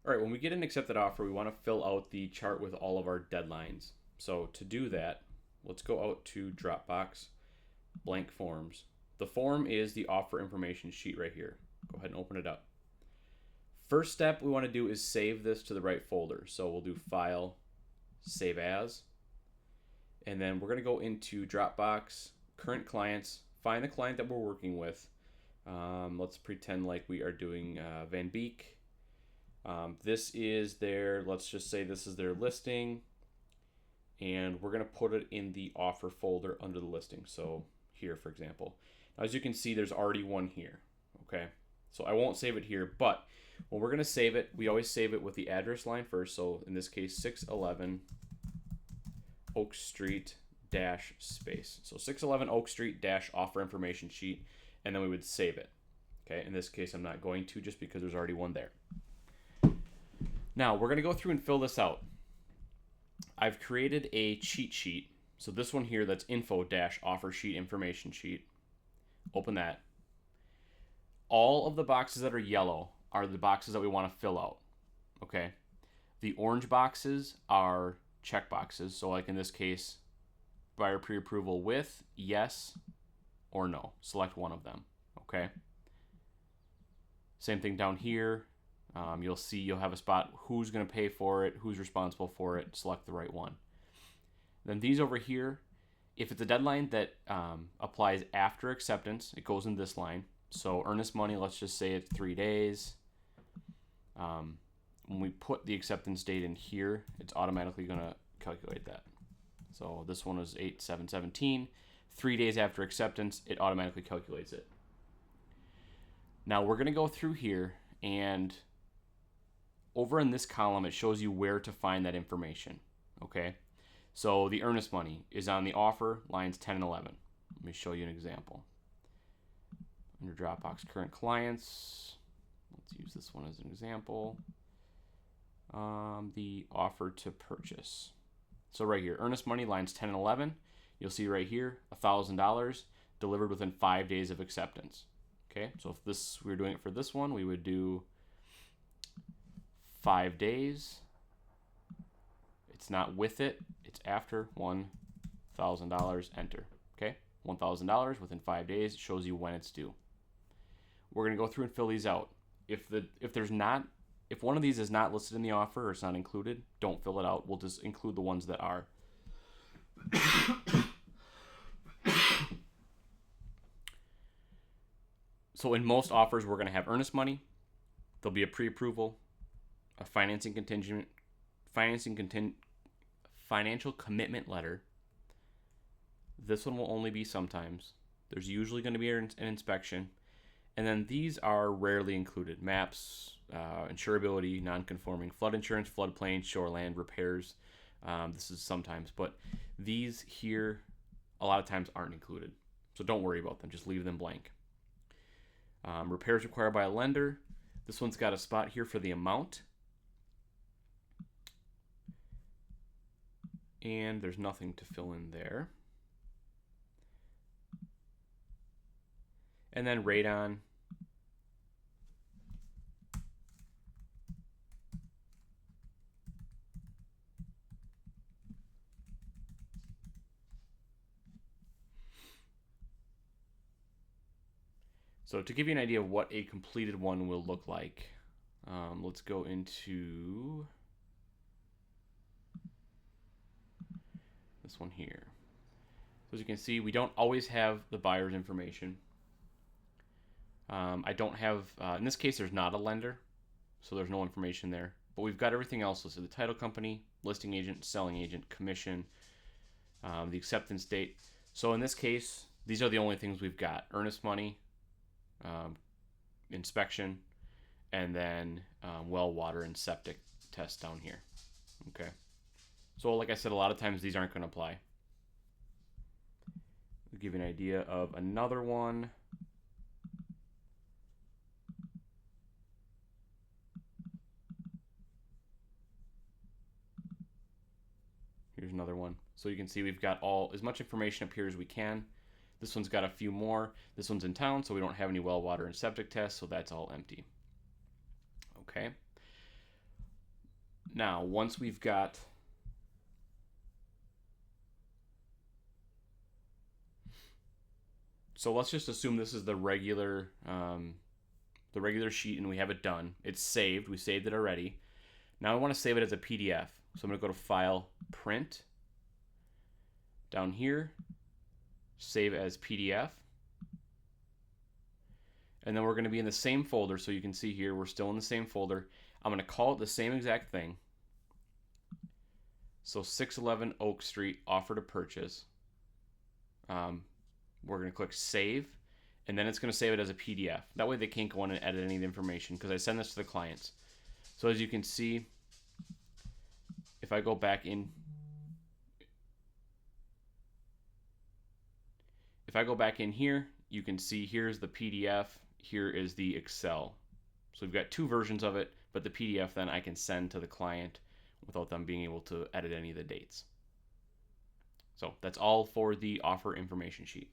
All right, when we get an accepted offer, we want to fill out the chart with all of our deadlines. So to do that, let's go out to Dropbox, blank forms. The form is the offer information sheet right here. Go ahead and open it up. First step we want to do is save this to the right folder. So we'll do File, Save As, and then we're going to go into Dropbox, Current Clients, find the client that we're working with. Let's pretend like we are doing Van Beek. This is their, let's just say this is their listing, and we're going to put it in the offer folder under the listing. So here, for example. Now, as you can see, there's already one here, okay? So I won't save it here, but when we're going to save it, we always save it with the address line first. So in this case, 611 Oak Street dash space. So 611 Oak Street dash offer information sheet, and then we would save it. Okay, in this case, I'm not going to just because there's already one there. Now we're going to go through and fill this out. I've created a cheat sheet. So this one here, that's info dash offer sheet information sheet. Open that. All of the boxes that are yellow are the boxes that we want to fill out. Okay. The orange boxes are check boxes. So like in this case, buyer pre-approval with, yes or no. Select one of them. Okay. Same thing down here. You'll see you'll have a spot who's going to pay for it, who's responsible for it. Select the right one. Then these over here, if it's a deadline that applies after acceptance, it goes in this line. So earnest money, let's just say it's 3 days. When we put the acceptance date in here, it's automatically going to calculate that. So this one was 8/7/17. 3 days after acceptance, it automatically calculates it. Now we're going to go through here, and over in this column, it shows you where to find that information. Okay. So the earnest money is on the offer, lines 10 and 11. Let me show you an example. Under Dropbox current clients, let's use this one as an example. The offer to purchase. So right here, earnest money, lines 10 and 11. You'll see right here, $1,000 delivered within 5 days of acceptance. Okay, so if we were doing it for this one, we would do 5 days. It's not with it, it's after $1,000, enter. Okay, $1,000 within 5 days, it shows you when it's due. We're going to go through and fill these out. If one of these is not listed in the offer or it's not included, don't fill it out. We'll just include the ones that are. So in most offers, we're going to have earnest money. There'll be a pre-approval, a financial commitment letter. This one will only be sometimes. There's usually going to be an inspection. And then these are rarely included. Maps, insurability, non-conforming, flood insurance, floodplain, shoreland, repairs. This is sometimes. But these here, a lot of times aren't included. So don't worry about them. Just leave them blank. Repairs required by a lender. This one's got a spot here for the amount. And there's nothing to fill in there. And then radon. So to give you an idea of what a completed one will look like, let's go into this one here. So as you can see, we don't always have the buyer's information. I don't have, in this case, there's not a lender, so there's no information there. But we've got everything else listed: the title company, listing agent, selling agent, commission, the acceptance date. So in this case, these are the only things we've got: earnest money, inspection, and then well, water, and septic test down here. Okay. So like I said, a lot of times these aren't going to apply. I'll give you an idea of another one. Here's another one. So you can see we've got as much information up here as we can. This one's got a few more. This one's in town, so we don't have any well, water, and septic tests, so that's all empty. Okay. Now, once we've got so let's just assume this is the regular sheet and we have it done. It's saved. We saved it already. Now I want to save it as a PDF. So I'm going to go to File, Print. Down here, Save as PDF. And then we're going to be in the same folder. So you can see here, we're still in the same folder. I'm going to call it the same exact thing. So 611 Oak Street, offer to purchase. We're going to click Save. And then it's going to save it as a PDF. That way they can't go in and edit any of the information because I send this to the clients. So as you can see, if I go back in, here, you can see here's the PDF, here is the Excel. So we've got two versions of it, but the PDF then I can send to the client without them being able to edit any of the dates. So that's all for the offer information sheet.